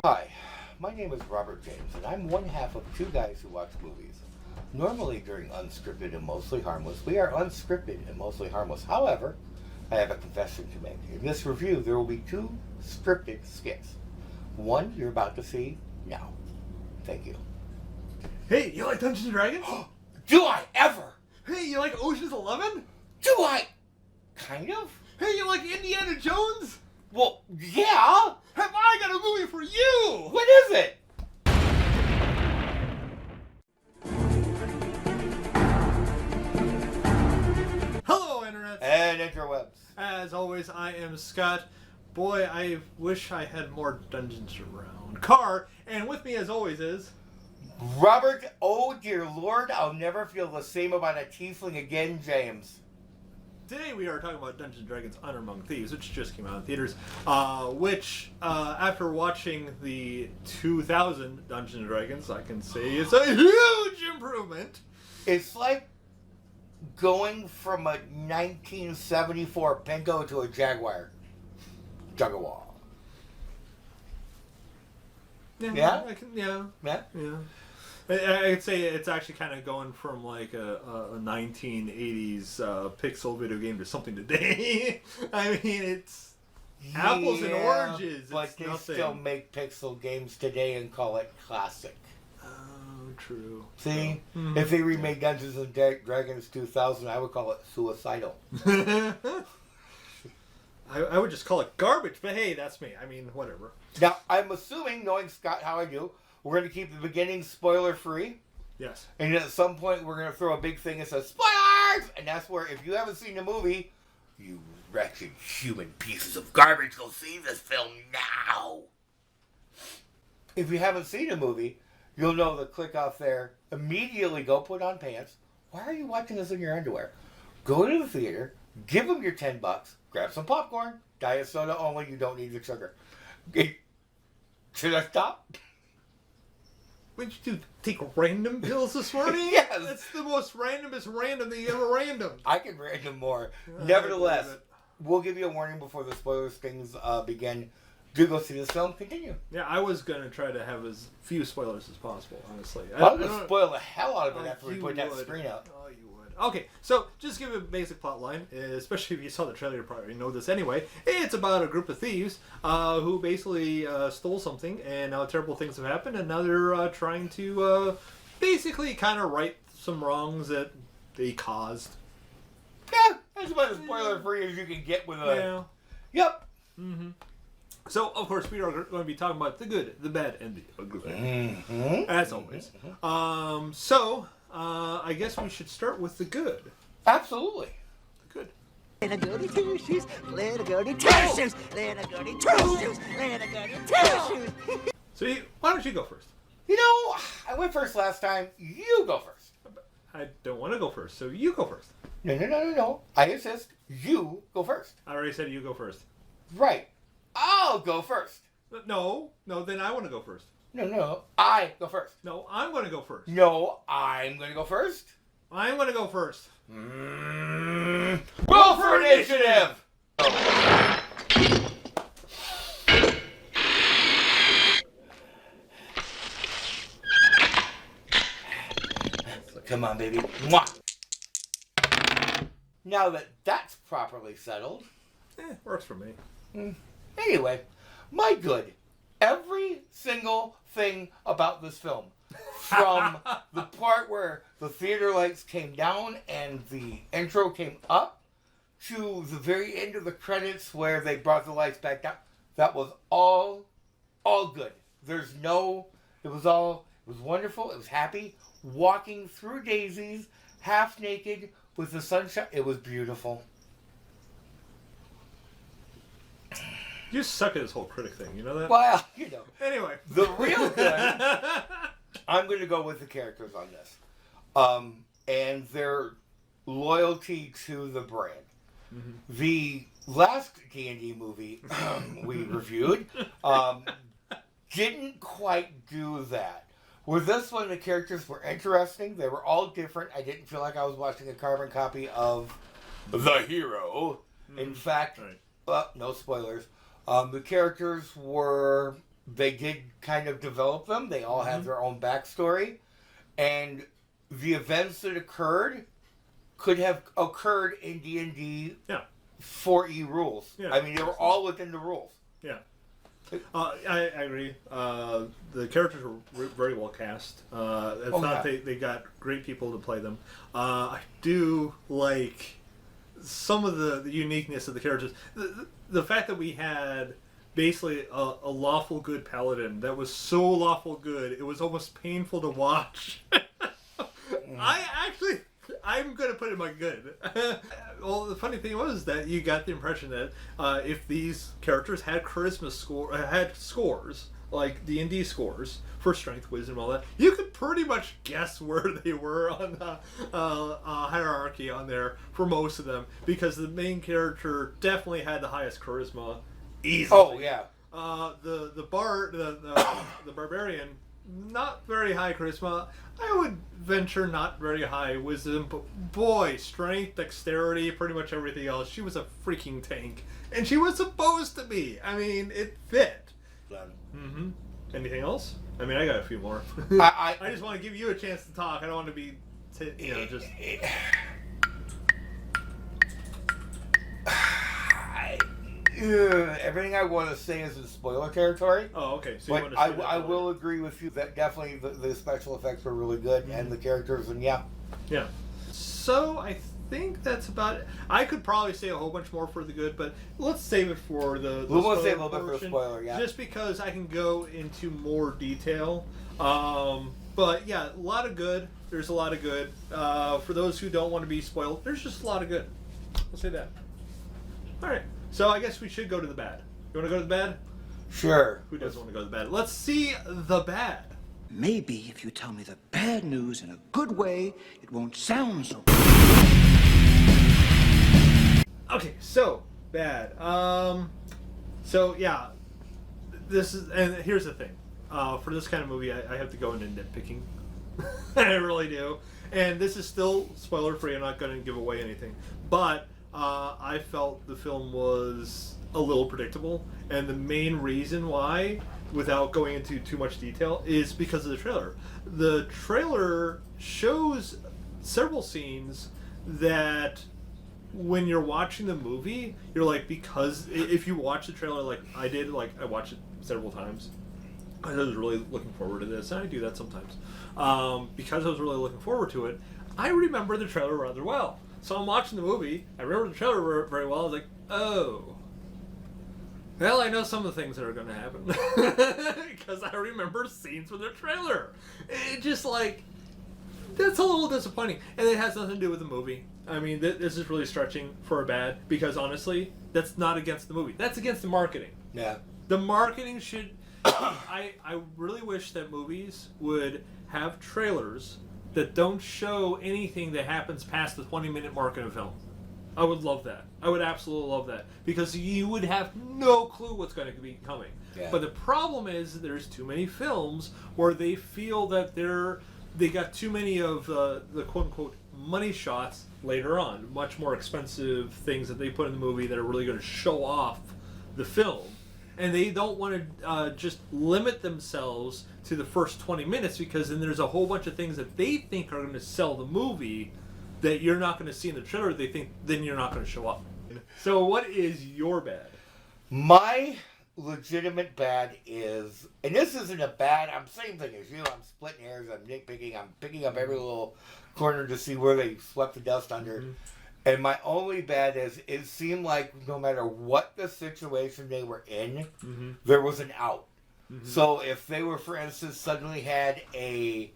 Hi, my name is Robert James, and I'm one half of two guys who watch movies. Normally during Unscripted and Mostly Harmless, we are unscripted and mostly harmless. However, I have a confession to make. In this review, there will be two scripted skits. One you're about to see now. Thank you. Hey, you like Dungeons & Dragons? Do I ever? Hey, you like Ocean's 11? Do I? Kind of? Hey, you like Indiana Jones? Well, yeah. Have I got a movie for you? What is it? Hello, Internet. And interwebs. As always, I am Scott. Boy, I wish I had more dungeons around. Carr, and with me as always is... Robert, oh dear Lord, I'll never feel the same about a tiefling again, James. Today we are talking about Dungeons & Dragons Honor Among Thieves, which just came out in theaters, which, after watching the 2000 Dungeons & Dragons, I can say it's a huge improvement. It's like going from a 1974 Pinto to a Jaguar. Jaguar. Yeah? Yeah. I'd say it's actually kind of going from like a 1980s pixel video game to something today. I mean, it's apples and oranges. But it's they nothing. still make pixel games today and call it classic. Oh, true. See? Mm-hmm. If they remade Dungeons and Dragons 2000, I would call it suicidal. I would just call it garbage, but hey, that's me. I mean, whatever. Now, I'm assuming, knowing Scott how I do, we're going to keep the beginning spoiler-free. Yes. And at some point, we're going to throw a big thing that says, spoilers! And that's where, if you haven't seen the movie, you wretched human pieces of garbage, go see this film now! If you haven't seen the movie, you'll know the click off there. Immediately go put on pants. Why are you watching this in your underwear? Go to the theater, give them your $10, grab some popcorn, diet soda only, you don't need the sugar. Should I stop? What did you do? Take random pills this morning? Yes. That's the most randomest random that you ever random. I can random more. Nevertheless, we'll give you a warning before the spoilers things begin. Do go see this film. Continue. Yeah, I was going to try to have as few spoilers as possible, honestly. I would spoil the hell out of it after we put that screen up. Oh, you would. Okay, so just give a basic plot line, especially if you saw the trailer, you probably know this anyway. It's about a group of thieves who basically stole something, and now terrible things have happened, and now they're trying to basically kind of right some wrongs that they caused. Yeah, that's about as spoiler-free as you can get with a... Yeah. Yep. Mm-hmm. So, of course, we are going to be talking about the good, the bad, and the ugly. Mm-hmm. As always. I guess we should start with the good. Absolutely. The good. Little goody two shoes, little goody two shoes, little goody two shoes, little goody two shoes. So, why don't you go first? You know, I went first last time. You go first. I don't want to go first, so you go first. No. I insist. You go first. I already said you go first. Right. I'll go first. No, then I want to go first. No. I go first. No, I'm going to go first. No, I'm going to go first. I'm going to go first. Roll for initiative! Come on, baby. Mwah! Now that that's properly settled. Works for me. Anyway, my good. Every single thing about this film, from the part where the theater lights came down and the intro came up, to the very end of the credits where they brought the lights back down, that was all good. It was wonderful, it was happy, walking through daisies, half naked, with the sunshine, it was beautiful. You suck at this whole critic thing, you know that? Well, you know. Anyway. The real good, I'm going to go with the characters on this. And their loyalty to the brand. Mm-hmm. The last D&D movie we reviewed didn't quite do that. With this one, the characters were interesting. They were all different. I didn't feel like I was watching a carbon copy of The Hero. Mm-hmm. In fact, no spoilers, The characters they did kind of develop them. They all have their own backstory. And the events that occurred could have occurred in D&D 4E rules. Yeah. I mean, they were all within the rules. Yeah. I agree. The characters were very well cast. They got great people to play them. I do like some of the uniqueness of the characters. The fact that we had basically a lawful good paladin that was so lawful good, it was almost painful to watch. I'm going to put him on good. Well, the funny thing was that you got the impression that if these characters had had scores, like D&D scores, for strength, wisdom, all that, you could pretty much guess where they were on the hierarchy on there for most of them, because the main character definitely had the highest charisma, easily. Oh, yeah. The barbarian, not very high charisma. I would venture not very high wisdom, but boy, strength, dexterity, pretty much everything else. She was a freaking tank, and she was supposed to be. I mean, it fit. Mm-hmm. Anything else? I mean, I got a few more. I just want to give you a chance to talk. I don't want to be, just. Everything I want to say is in spoiler territory. Oh, okay. So but I will agree with you that definitely the special effects were really good, and the characters, and yeah. So I think that's about it. I could probably say a whole bunch more for the good, but let's save it for the We'll save a little bit for a spoiler, yeah. Just because I can go into more detail. But yeah, a lot of good. There's a lot of good. For those who don't want to be spoiled, there's just a lot of good. We'll say that. All right. So I guess we should go to the bad. You want to go to the bad? Sure. Who doesn't want to go to the bad? Let's see the bad. Maybe if you tell me the bad news in a good way, it won't sound so. Okay, so bad. So yeah, this is, and here's the thing. For this kind of movie, I have to go into nitpicking. I really do. And this is still spoiler free. I'm not going to give away anything, but I felt the film was a little predictable, and the main reason why, without going into too much detail, is because of the trailer. The trailer shows several scenes that when you're watching the movie, you're like, because if you watch the trailer like I did, like I watched it several times, I was really looking forward to this, and I do that sometimes. Because I was really looking forward to it, I remember the trailer rather well. So I'm watching the movie, I remember the trailer very well, I was like, oh. Well, I know some of the things that are going to happen. Because I remember scenes from the trailer. It just like, that's a little disappointing. And it has nothing to do with the movie. I mean, this is really stretching for a bad, because honestly, that's not against the movie. That's against the marketing. Yeah. The marketing should... I really wish that movies would have trailers that don't show anything that happens past the 20-minute mark in a film. I would love that. I would absolutely love that. Because you would have no clue what's going to be coming. Yeah. But the problem is there's too many films where they feel that they got too many of the quote-unquote money shots later on. Much more expensive things that they put in the movie that are really going to show off the film. And they don't want to just limit themselves to the first 20 minutes, because then there's a whole bunch of things that they think are going to sell the movie that you're not going to see in the trailer. They think then you're not going to show up. So what is your bad? My legitimate bad is, and this isn't a bad, I'm same thing as you, I'm splitting hairs, I'm nitpicking, I'm picking up every little corner to see where they swept the dust under. Mm-hmm. And my only bad is, it seemed like no matter what the situation they were in, mm-hmm. there was an out. Mm-hmm. So if they were, for instance, suddenly had a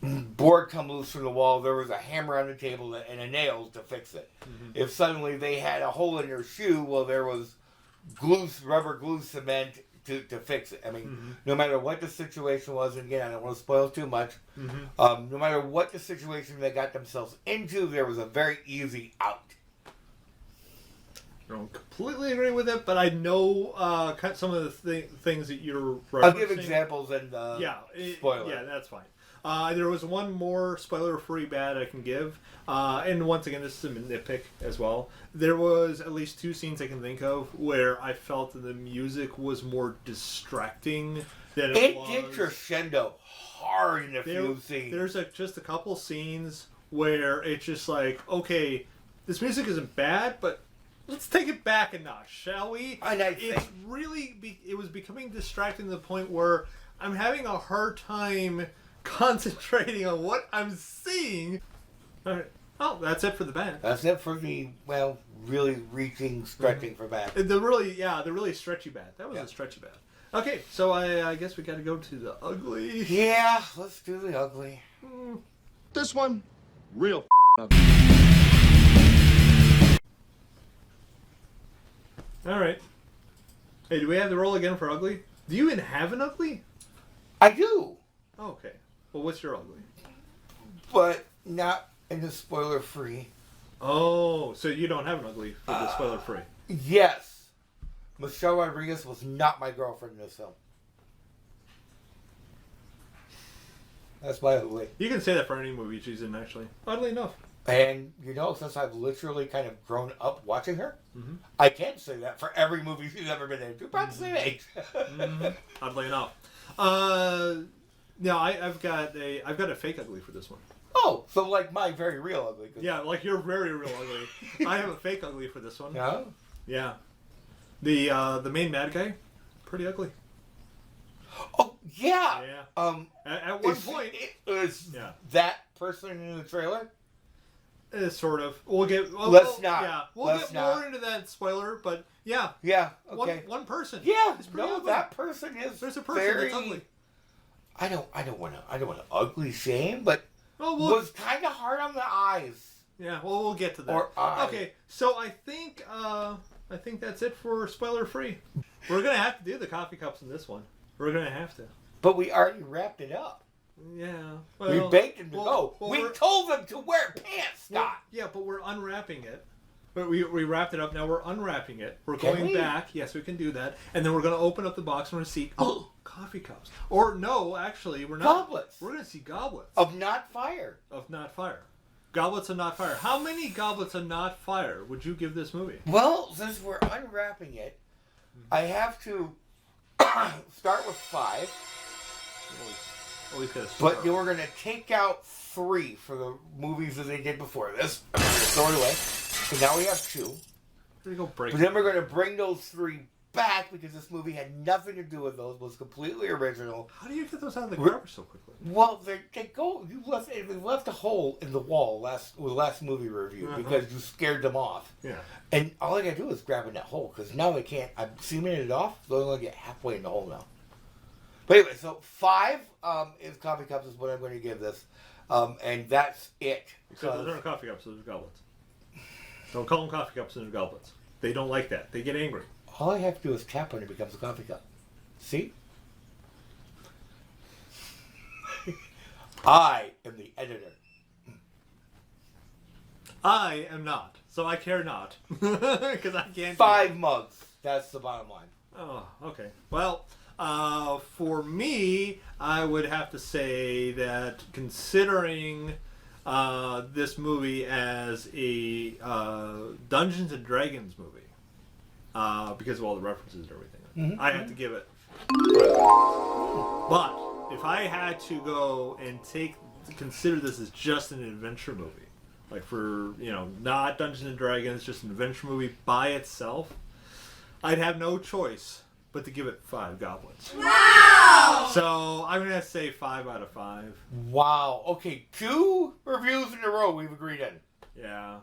board come loose from the wall, there was a hammer on the table and a nail to fix it. Mm-hmm. If suddenly they had a hole in their shoe, well, there was rubber glue cement to fix it. I mean, mm-hmm. no matter what the situation was, and again, I don't want to spoil too much, mm-hmm. No matter what the situation they got themselves into, there was a very easy out. I don't completely agree with it, but I know some of the things that you're referencing. I'll give examples and spoiler. Yeah, that's fine. There was one more spoiler-free bad I can give. And once again, this is a nitpick as well. There was at least 2 scenes I can think of where I felt that the music was more distracting than it was. It did crescendo hard in a few scenes. There's just a couple scenes where it's just like, okay, this music isn't bad, but let's take it back a notch, shall we? And It was becoming distracting to the point where I'm having a hard time concentrating on what I'm seeing. All right. Oh, that's it for the band. That's it for the, really reaching, stretching for bad. The really stretchy band. That was a stretchy band. Okay, so I guess we got to go to the ugly. Yeah, let's do the ugly. This one, real ugly. All right. Hey, do we have the roll again for ugly? Do you even have an ugly? I do. Oh, okay. Well, what's your ugly? But not in the spoiler-free. Oh, so you don't have an ugly for the spoiler-free. Yes. Michelle Rodriguez was not my girlfriend in this film. That's my ugly. You can say that for any movie she's in, actually. Oddly enough. And, since I've literally kind of grown up watching her, I can say that for every movie she's ever been in. Two about the same age. Oddly enough. No, I've got a fake ugly for this one. Oh, so like my very real ugly. Yeah, like your very real ugly. I have a fake ugly for this one. Yeah? Yeah. The main bad guy, pretty ugly. Oh, yeah. Yeah. At one point, is that person in the trailer? Sort of. We'll get. Let's not. Yeah, we'll Let's get not. more into that spoiler, but yeah. Yeah. Okay. One person. Yeah. It's pretty No, ugly. that person is. There's a person very, that's ugly. I don't want to ugly shame, but was kind of hard on the eyes. Yeah. Well, we'll get to that. Or eye. Okay. So I think that's it for spoiler free. We're gonna have to do the coffee cups in this one. We're gonna have to. But we already wrapped it up. Yeah. We begged them to go. Well, we told them to wear pants, Scott. Yeah, but we're unwrapping it. But we wrapped it up. Now we're unwrapping it. We're Can going we? back. Yes, we can do that. And then we're going to open up the box and we're going to see coffee cups. Or no, actually, we're not. Goblets. We're going to see goblets. Of not fire. Of not fire. Goblets of not fire. How many goblets of not fire would you give this movie? Well, since we're unwrapping it, I have to start with 5. Always got to But then we're going to take out 3 for the movies that they did before this. Throw it away. So now we have 2. We're go break. But then we're going to bring those 3 back because this movie had nothing to do with those. Was completely original. How do you get those out of the garbage so quickly? Well, they go. You left a hole in the wall last movie review because you scared them off. Yeah. And all I got to do is grab in that hole because now they can't. I'm seaming it off, so they're going to get halfway in the hole now. But anyway, so 5 is coffee cups is what I'm going to give this, and that's it. Except those aren't coffee cups; those are goblets. Don't call them coffee cups; those are goblets. They don't like that. They get angry. All I have to do is tap when it becomes a coffee cup. See? I am the editor. I am not, so I care not because I can't. 5 mugs. That's the bottom line. Oh, okay. Well. For me, I would have to say that considering this movie as a Dungeons and Dragons movie, because of all the references and everything, I have to give it. But if I had to go and consider this as just an adventure movie, like for not Dungeons and Dragons, just an adventure movie by itself, I'd have no choice but to give it 5 goblets. Wow! So I'm gonna say 5 out of 5. Wow. Okay, 2 reviews in a row we've agreed on. Yeah.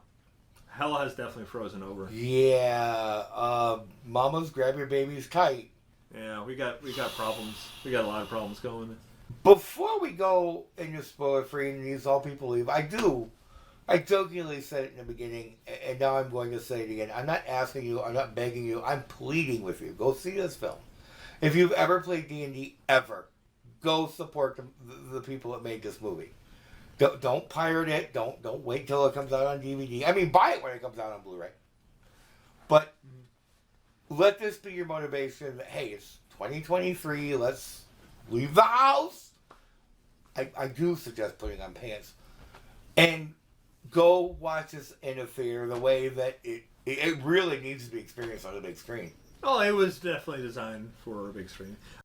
Hell has definitely frozen over. Yeah. Mamas, grab your babies tight. Yeah, we got problems. We got a lot of problems going. Before we go into spoiler free and these all people leave, I jokingly said it in the beginning, and now I'm going to say it again. I'm not asking you, I'm not begging you, I'm pleading with you. Go see this film. If you've ever played D&D, ever, go support the people that made this movie. Don't pirate it. Don't wait till it comes out on DVD. I mean, buy it when it comes out on Blu-ray. But let this be your motivation that, hey, it's 2023, let's leave the house, I do suggest putting on pants and go watch this in a theater the way that it really needs to be experienced on a big screen. Oh, it was definitely designed for a big screen.